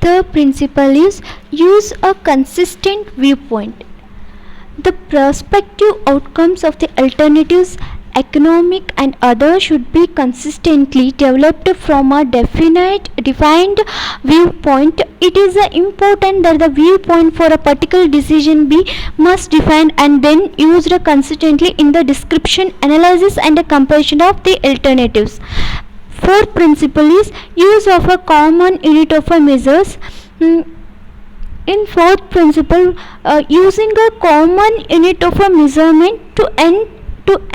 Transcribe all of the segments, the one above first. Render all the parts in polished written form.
third principle is use a consistent viewpoint. The prospective outcomes of the alternatives, economic and other, should be consistently developed from a defined viewpoint. It is important that the viewpoint for a particular decision be must defined and then used consistently in the description, analysis and comparison of the alternatives. Fourth principle is use of a common unit of measures. In fourth principle, using a common unit of a measurement to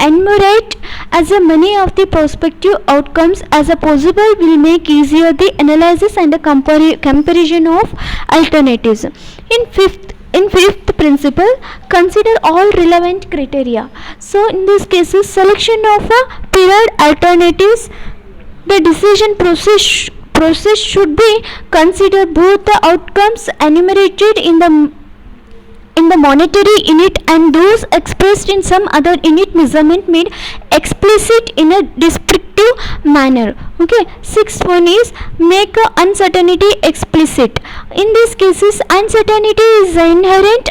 enumerate as many of the prospective outcomes as possible will make easier the analysis and the comparison of alternatives. In fifth principle, consider all relevant criteria. So in this case, selection of a period alternatives, the decision process should be consider both the outcomes enumerated in the monetary unit and those expressed in some other unit measurement made explicit in a descriptive manner. Okay, sixth one is make uncertainty explicit. In these cases, uncertainty is inherent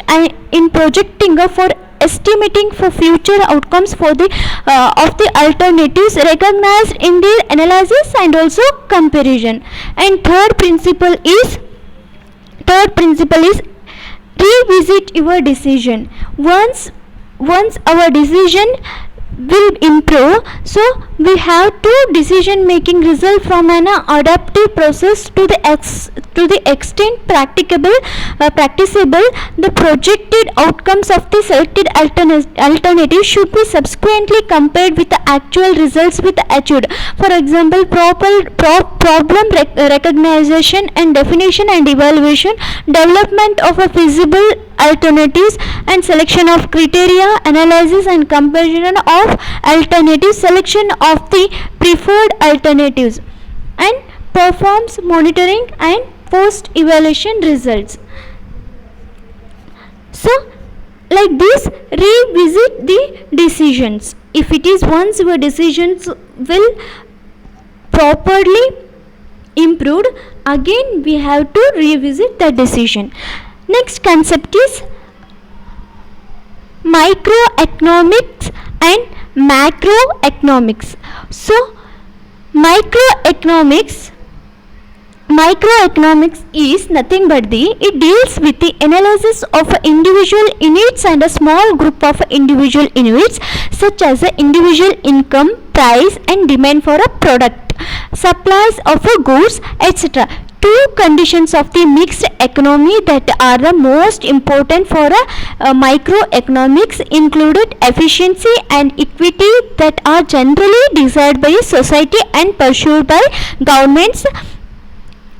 in projecting for estimating for future outcomes for the of the alternatives recognized in the analysis and also comparison. And third principle is revisit your decision. Once our decision will improve, so we have to decision making result from an adaptive process to the extent practicable the projected outcomes of the selected alternative should be subsequently compared with the actual results with achieved. For example, problem recognition and definition and evaluation, development of a feasible alternatives and selection of criteria, analysis and comparison of alternatives, selection of the preferred alternatives, and performs monitoring and post evaluation results. So like this, revisit the decisions. If it is once your decisions will properly improved, again we have to revisit the decision. Next concept is microeconomics and macroeconomics. So microeconomics is nothing but it deals with the analysis of individual units and a small group of individual units such as individual income, price and demand for a product, supplies of goods, etc. Two conditions of the mixed economy that are the most important for microeconomics included efficiency and equity that are generally desired by society and pursued by governments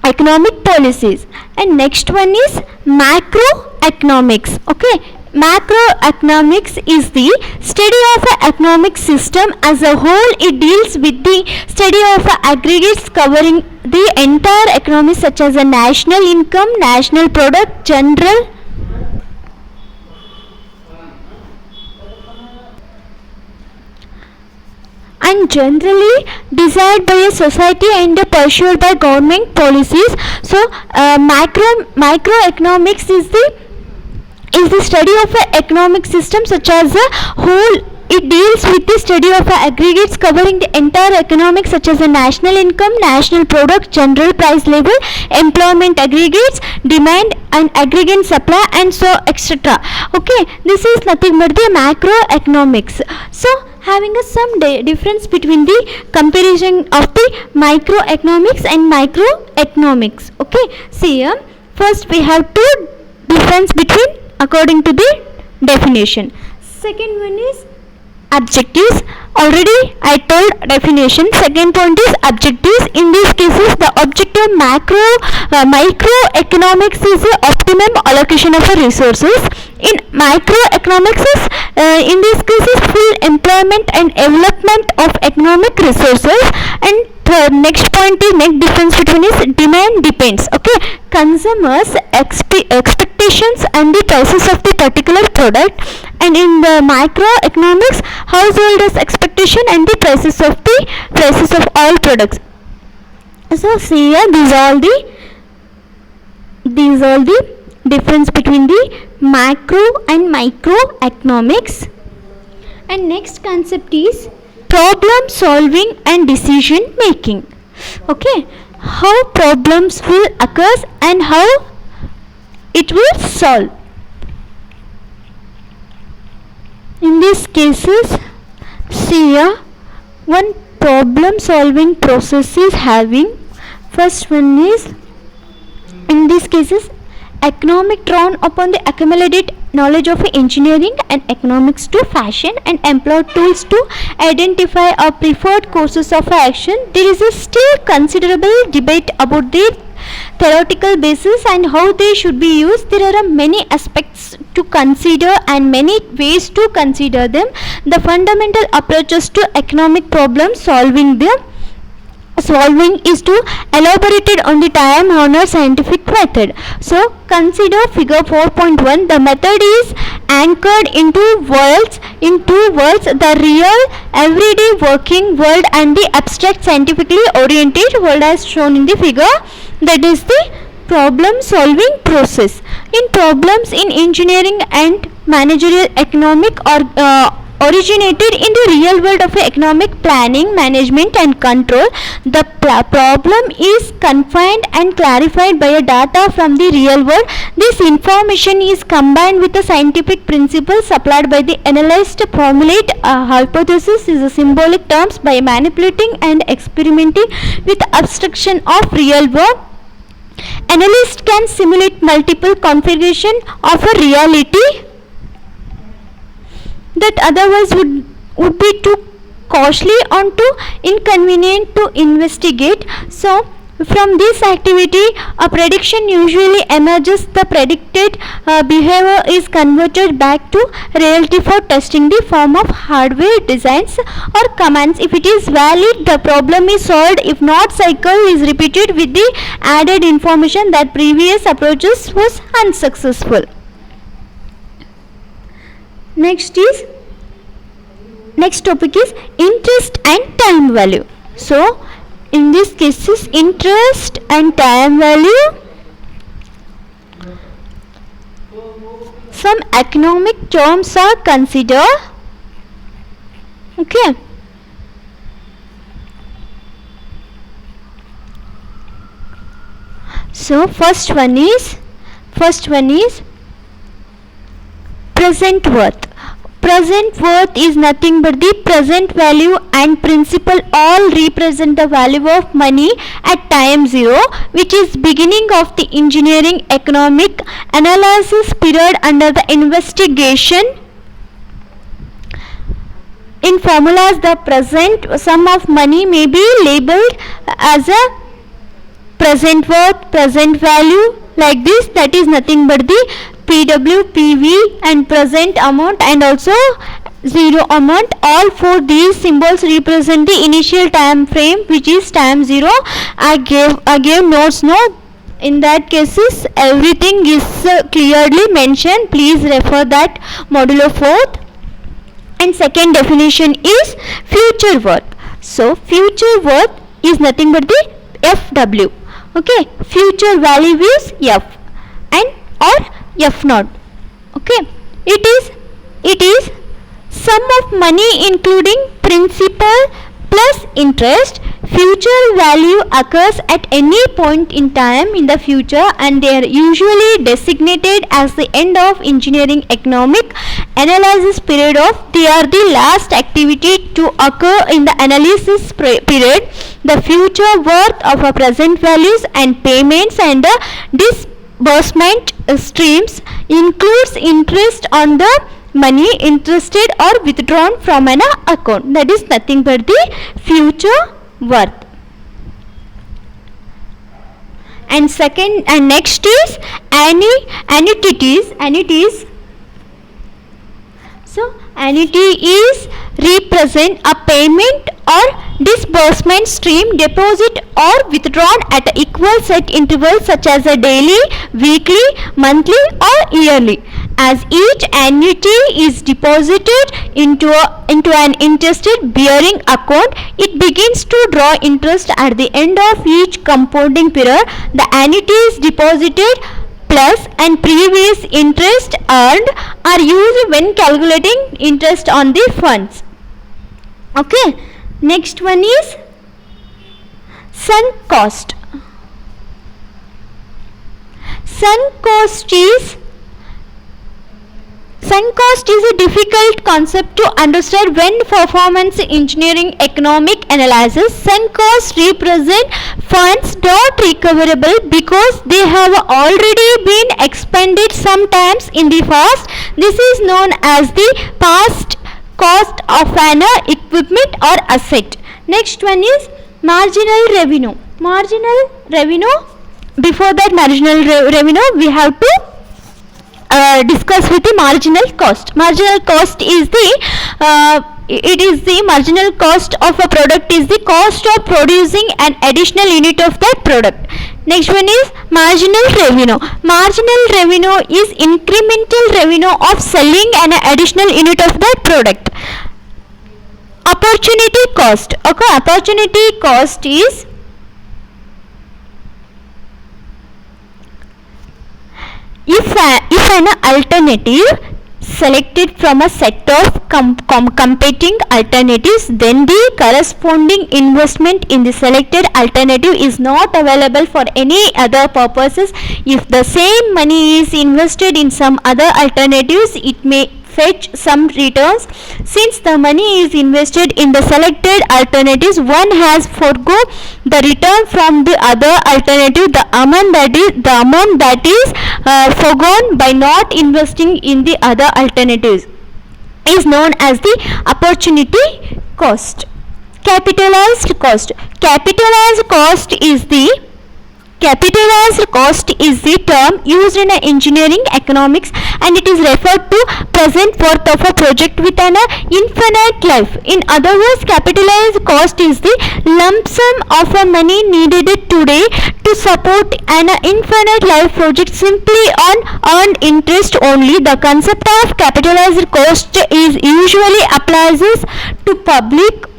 economic policies. And next one is macroeconomics. Okay, macroeconomics is the study of an economic system as a whole. It deals with the study of aggregates covering the entire economy such as a national income, national product, general and generally desired by a society and pursued by government policies. So microeconomics is the study of an economic system such as a whole. It deals with the study of aggregates covering the entire economic such as a national income, national product, general price level, employment aggregates, demand and aggregate supply and so etc. Okay, this is nothing but the macroeconomics. So having some difference between the comparison of the microeconomics and macroeconomics. Okay, see here, first we have two difference between according to the definition. Second one is objectives. Already I told definition. Second point is objectives. In these cases, the objective microeconomics is the optimum allocation of resources. In microeconomics is in these cases full employment and development of economic resources. And third, next point is next difference between is demand depends. Okay, consumers expectations and the prices of the particular product. And in the microeconomics, householders expectation and the prices of all products. So see here, these are all the these are the difference between the macro and micro economics. And next concept is problem solving and decision making. Okay, how problems will occur and how it will solve. In these cases, see here, one problem solving process is having, first one is, in these cases, economic drawn upon the accumulated knowledge of engineering and economics to fashion and employ tools to identify our preferred courses of action. There is a still considerable debate about the theoretical basis and how they should be used. There are many aspects to consider and many ways to consider them. The fundamental approaches to economic problem solving is to elaborate it on the time-honored scientific method. So consider figure 4.1. The method is anchored in two worlds, the real everyday working world and the abstract scientifically oriented world as shown in the figure. That is the problem solving process. In problems in engineering and managerial economic originated in the real world of economic planning, management and control. The problem is confined and clarified by data from the real world. This information is combined with the scientific principles supplied by the analyst to formulate a hypothesis is a symbolic terms by manipulating and experimenting with abstraction of real world. Analyst can simulate multiple configuration of a reality that otherwise would be too costly or too inconvenient to investigate. So from this activity, a prediction usually emerges. The predicted behavior is converted back to reality for testing the form of hardware designs or commands. If it is valid, the problem is solved. If not, cycle is repeated with the added information that previous approaches was unsuccessful. Next topic is interest and time value. So in this cases, interest and time value, some economic terms are considered. Okay. So first one is present worth. Present worth is nothing but the present value and principal all represent the value of money at time zero, which is beginning of the engineering economic analysis period under the investigation. In formulas, the present sum of money may be labeled as a present worth, present value, like this. That is nothing but the PW, PV and present amount and also zero amount. All four these symbols represent the initial time frame, which is time zero. I gave notes now. In that cases everything is clearly mentioned. Please refer that modulo 4th. And second definition is future worth. So future worth is nothing but the FW. Okay, future value is F and or F naught. Okay, it is sum of money including principal plus interest. Future value occurs at any point in time in the future and they are usually designated as the end of engineering economic analysis period of. They are the last activity to occur in the analysis period. The future worth of a present values and payments and the disbursement streams includes interest on the money interested or withdrawn from an account. That is nothing but the future worth. And second and next is annuities. So annuity is represent a payment or disbursement stream deposit or withdrawn at equal set intervals such as a daily, weekly, monthly or yearly. As each annuity is deposited into an interest bearing account, it begins to draw interest at the end of each compounding period. The annuity is deposited plus and previous interest earned are used when calculating interest on the funds. Okay, next one is sunk cost. Sunk cost is a difficult concept to understand when performance engineering economic analysis. Sunk costs represent funds not recoverable because they have already been expended sometimes in the past. This is known as the past cost of an equipment or asset. Next one is marginal revenue. Before that marginal revenue, we have to discuss with the marginal cost. Marginal cost is the marginal cost of a product is the cost of producing an additional unit of that product. Next one is marginal revenue. Marginal revenue is incremental revenue of selling an additional unit of that product. Opportunity cost. Okay, opportunity cost is if an alternative selected from a set of competing alternatives, then the corresponding investment in the selected alternative is not available for any other purposes. If the same money is invested in some other alternatives, it may fetch some returns. Since the money is invested in the selected alternatives, one has forgo the return from the other alternative. The amount that is forgone by not investing in the other alternatives is known as the opportunity cost. Capitalized cost. Capitalized cost is the term used in engineering economics, and it is referred to present worth of a project with an infinite life. In other words, capitalized cost is the lump sum of a money needed today to support an infinite life project simply on earned interest only. The concept of capitalized cost is usually applies to public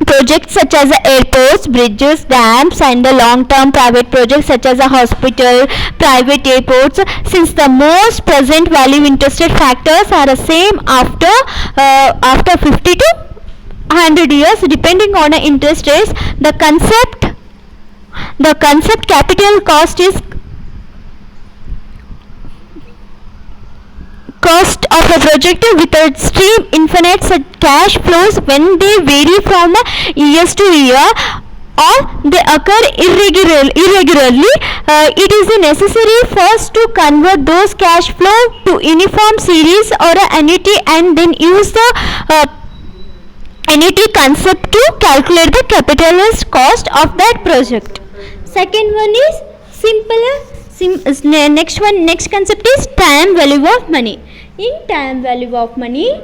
projects such as airports, bridges, dams, and the long-term private projects such as a hospital, private airports. Since the most present value interested factors are the same after 50 to 100 years depending on interest rates, the concept capital cost is cost of a project with a stream infinite cash flows. When they vary from years to year or they occur irregularly, it is necessary first to convert those cash flow to uniform series or annuity and then use the annuity concept to calculate the capitalist cost of that project. Second one is next concept is time value of money. In time value of money,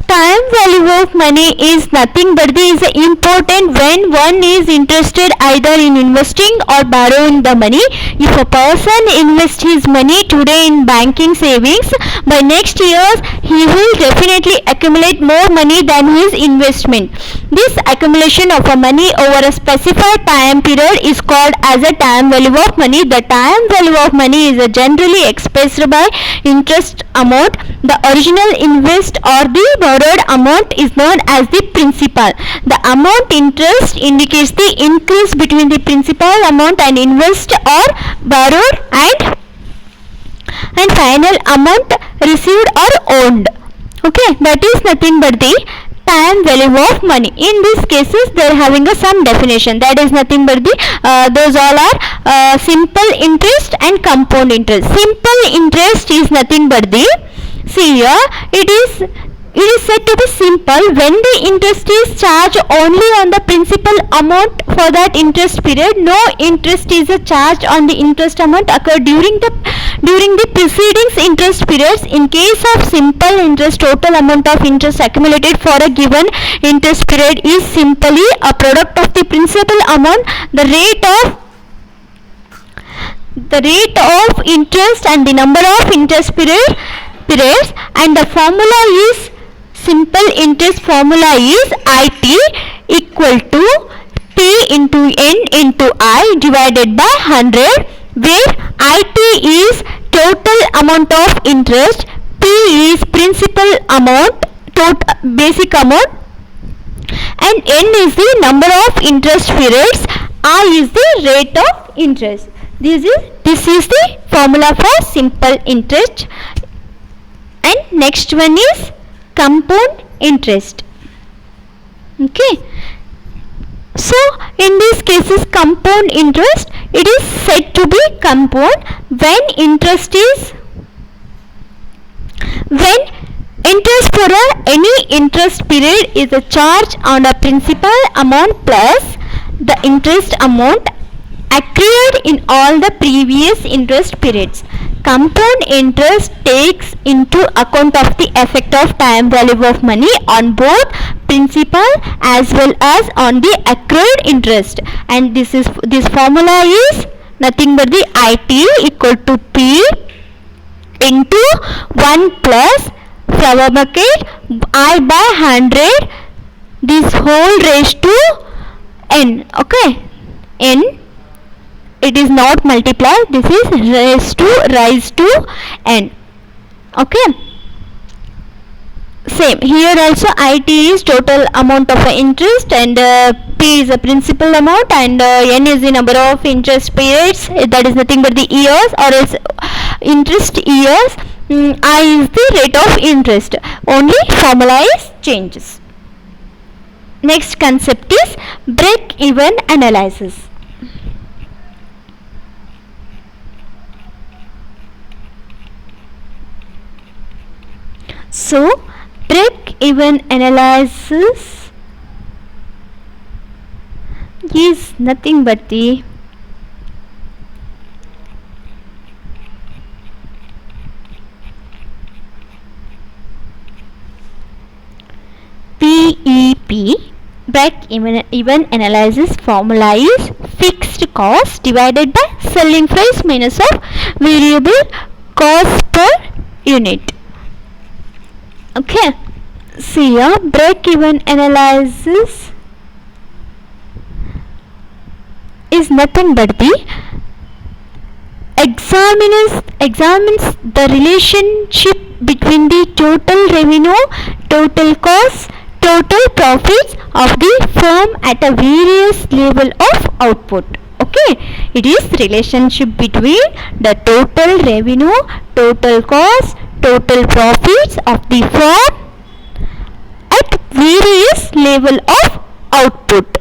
time value of money is nothing but is important when one is interested either in investing or borrowing the money. If a person invests his money today in banking savings, by next years he will definitely accumulate more money than his investment. This accumulation of a money over a specified time period is called as a time value of money. The time value of money is generally expressed by interest amount. The original invest or the borrowed amount is known as the principal. The amount interest indicates the increase between the principal amount and invest or borrowed and final amount received or owned. Okay, that is nothing but the time value of money. In these cases they are having some definition, that is nothing but the those all are simple interest and compound interest. Simple interest is nothing but the, see here, it is said to be simple when the interest is charged only on the principal amount for that interest period. No interest is charged on the interest amount occurred during the preceding interest periods. In case of simple interest, total amount of interest accumulated for a given interest period is simply a product of the principal amount, the rate of interest and the number of interest periods, and the formula is, simple interest formula is IT equal to P into N into I divided by 100, where IT is total amount of interest, P is principal amount, basic amount, and N is the number of interest periods, I is the rate of interest. This is the formula for simple interest. And next one is compound interest. Okay. So in these cases, compound interest, it is said to be compound when interest for any interest period is a charge on a principal amount plus the interest amount accrued in all the previous interest periods. Compound interest takes into account of the effect of time value of money on both principal as well as on the accrued interest, and this formula is nothing but the IT equal to P into 1 plus flower bucket I by 100, this whole raised to N. Okay, N, it is not multiply, this is rise to N. Okay, same here also, IT is total amount of interest, and P is a principal amount, and N is the number of interest periods, that is nothing but the years or else interest years. I is the rate of interest, only formula is changes. Next concept is break-even analysis. So break-even analysis is nothing but the BEP, break-even analysis formula is fixed cost divided by selling price minus of variable cost per unit. Okay, see here, break-even analysis is nothing but the examines the relationship between the total revenue, total costs, total profits of the firm at a various level of output. Okay, it is relationship between the total revenue, total cost, total profits of the firm at various level of output.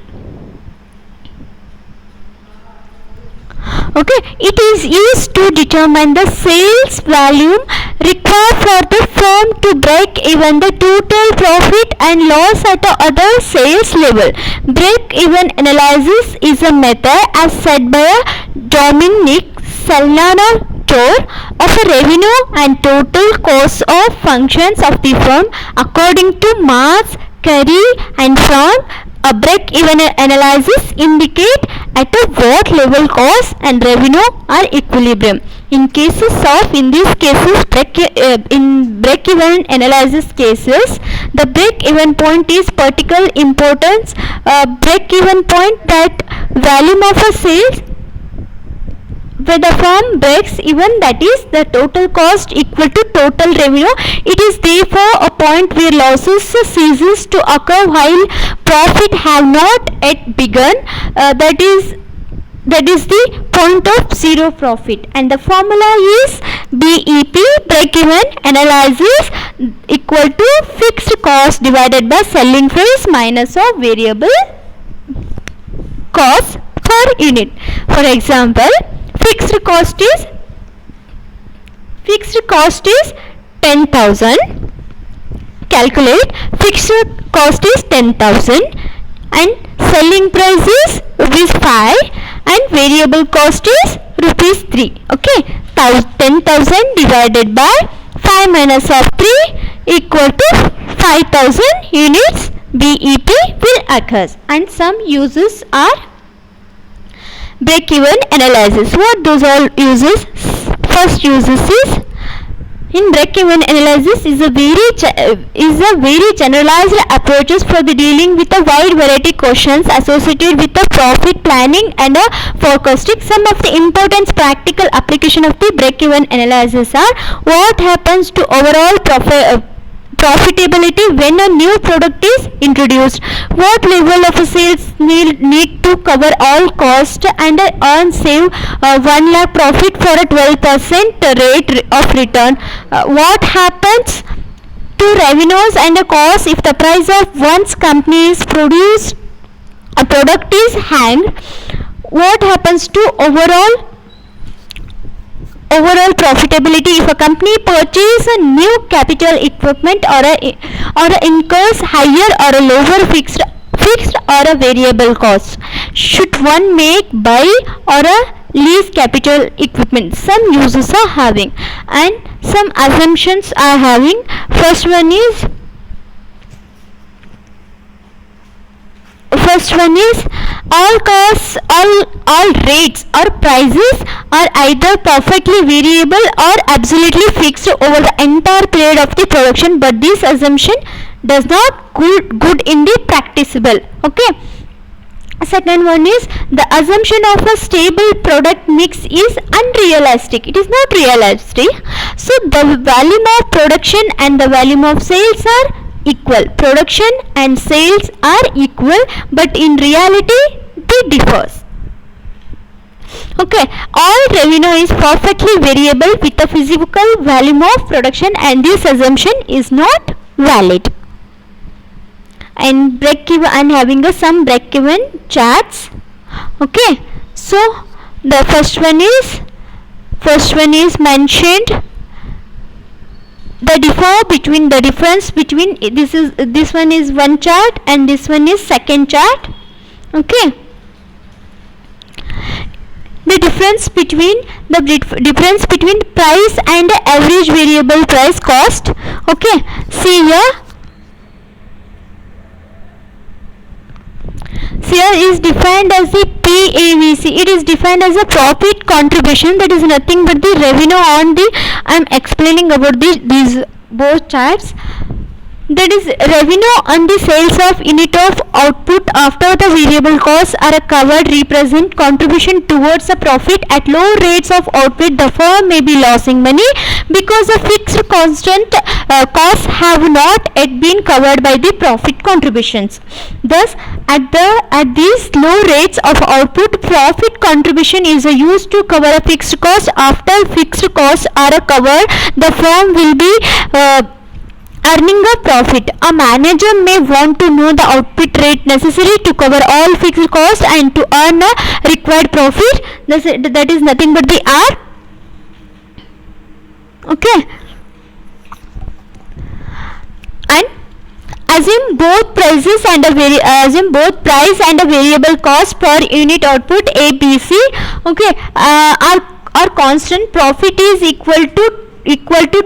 Okay, it is used to determine the sales volume required for the firm to break even the total profit and loss at the other sales level. Break-even analysis is a method as said by Dominic Salvatore of a revenue and total cost of functions of the firm according to Mars, Curry and Frank. A break-even analysis indicate at what level cost and revenue are equilibrium. In these cases, in break-even analysis cases, the break-even point is particular importance. Break-even point, that volume of a sales where the firm breaks even, that is the total cost equal to total revenue. It is therefore a point where losses ceases to occur while profit have not yet begun. That is the point of zero profit, and the formula is BEP, break-even analysis, equal to fixed cost divided by selling price minus of variable cost per unit. For example, fixed cost is 10,000. Calculate fixed cost is 10,000 and selling price is ₹5 and variable cost is ₹3. Okay, 10,000 divided by 5 minus of 3 equal to 5,000 units BEP will occur, and some uses are break-even analysis. What those all uses? First uses is In break-even analysis is a very generalized approaches for the dealing with a wide variety questions associated with the profit planning and forecasting. Some of the important practical application of the break-even analysis are: what happens to overall profitability when a new product is introduced, what level of sales need to cover all cost and earn save 1 lakh profit for a 12% rate of return, what happens to revenues and costs if the price of one's company's produced a product is hanged, what happens to overall profitability if a company purchases a new capital equipment or incurs higher or a lower fixed or a variable cost, should one make buy or a lease capital equipment. Some uses are having and some assumptions are having. First one is all costs, all rates or prices are either perfectly variable or absolutely fixed over the entire period of the production, but this assumption does not good in the practicable. Okay. Second one is the assumption of a stable product mix is unrealistic. It is not realistic. So the volume of production and the volume of sales are equal. Production and sales are equal, but in reality they differs. Okay, all revenue is perfectly variable with the physical volume of production, and this assumption is not valid. And break-even, I'm having some break-even charts. Okay, so the first one is mentioned. The difference between this one is one chart and this one is second chart. Okay, the difference between price and average variable price cost. Okay, see here. Here is defined as the PAVC. It is defined as a profit contribution. That is nothing but the revenue on the, I am explaining about these both charts. That is revenue on the sales of unit of output after the variable costs are covered represent contribution towards a profit. At low rates of output, the firm may be losing money because the fixed constant costs have not yet been covered by the profit contributions. Thus, at these low rates of output, profit contribution is used to cover a fixed cost. After fixed costs are covered, the firm will be earning a profit. A manager may want to know the output rate necessary to cover all fixed costs and to earn a required profit. That is nothing but the R. Okay. And assume both price and a variable cost per unit output ABC. Okay. Our constant profit is equal to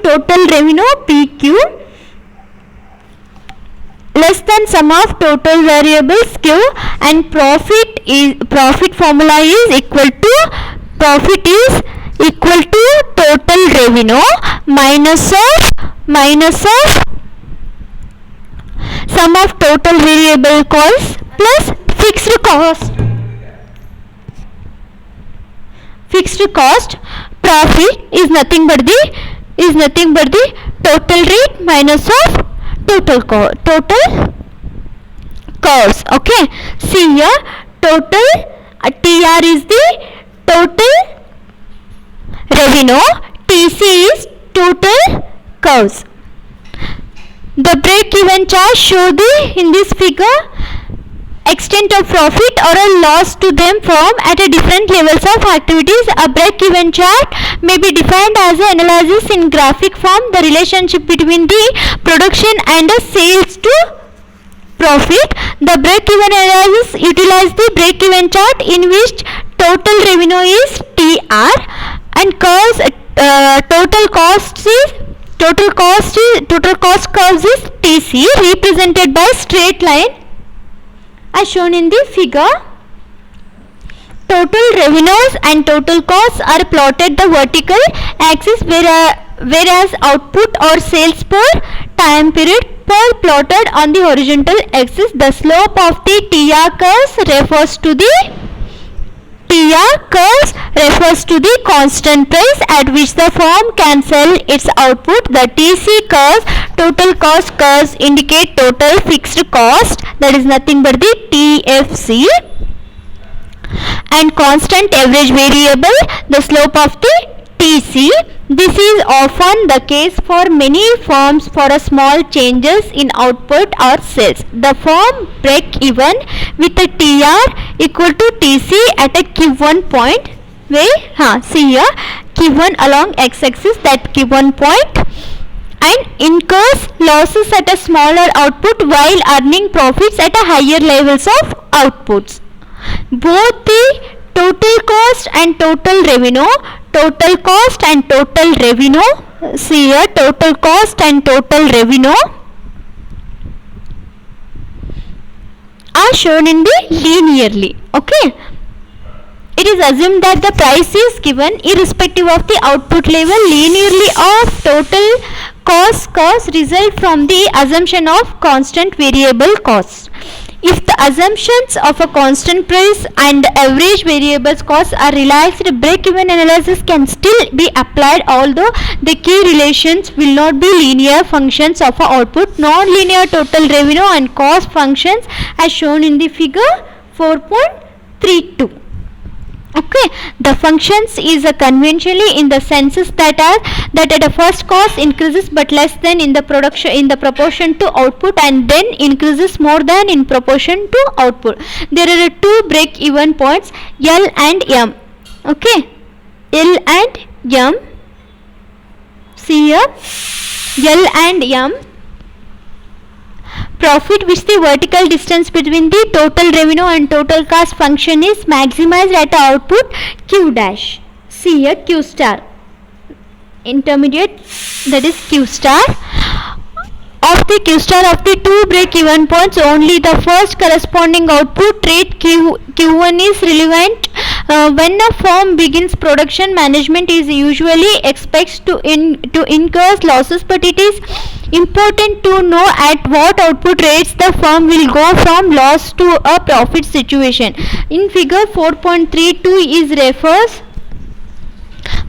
total revenue PQ less than sum of total variables Q, and profit formula is equal to total revenue minus of sum of total variable cost plus fixed cost. Fixed cost profit is nothing but the total rate minus of total costs. Okay, see here, total TR is the total revenue, TC is total costs. The break-even chart show in this figure extent of profit or a loss to them from at a different levels of activities. A break-even chart may be defined as an analysis in graphic form the relationship between the production and the sales to profit. The break-even analysis utilizes the break-even chart in which total revenue is TR and total cost curves is TC, represented by straight line as shown in the figure. Total revenues and total costs are plotted the vertical axis, whereas output or sales per time period per plotted on the horizontal axis. The slope of the TR curve refers to the constant price at which the firm can sell its output. The TC curves, total cost curves, indicate total fixed cost, that is nothing but the TFC, and constant average variable, the slope of the TC. This is often the case for many firms for a small changes in output or sales. The firm break even with a TR equal to TC at a Q1 point, where see here Q1 along x-axis, that Q1 point, and incurs losses at a smaller output while earning profits at a higher levels of outputs. Both the total cost and total revenue, total cost and total revenue, see here total cost and total revenue are shown in the linearly. Okay, it is assumed that the price is given irrespective of the output level linearly of total cost result from the assumption of constant variable costs. If the assumptions of a constant price and average variable costs are relaxed, break-even analysis can still be applied, although the key relations will not be linear functions of output, non-linear total revenue and cost functions as shown in the figure 4.32. Okay, the functions is conventionally in the senses that at a first cost increases but less than in the proportion to output, and then increases more than in proportion to output. There are two break even points, L and M. Okay, L and M. See here, L and M. Profit which the vertical distance between the total revenue and total cost function is maximized at output Q dash. See here Q star, intermediate, that is Q star. Of the Q star of the two break even points, only the first corresponding output rate Q1 is relevant. When a firm begins production, management is usually expects to incur losses, but it is important to know at what output rates the firm will go from loss to a profit situation. In figure 4.32 is refers,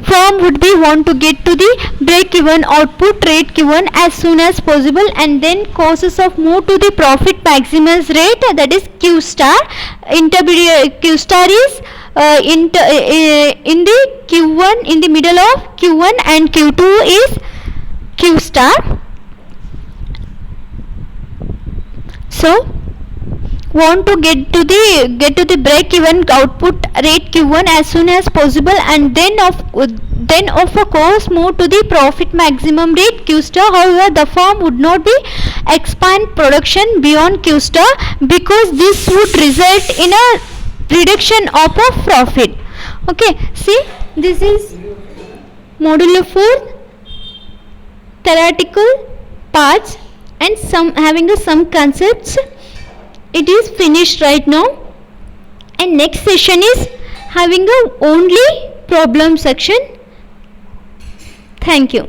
firm would be want to get to the break-even output rate Q1 as soon as possible, and then causes of move to the profit maximum rate, that is Q star. Intermediate Q star is in the Q1, in the middle of Q1, and Q2 is Q star. So want to get to the break even output rate Q1 as soon as possible, and then of course move to the profit maximum rate Q star. However, the firm would not be expand production beyond Q star because this would result in a reduction of a profit. Okay, see, this is modulo 4 theoretical parts and some having some concepts. It is finished right now, and next session is having a only problem section. Thank you.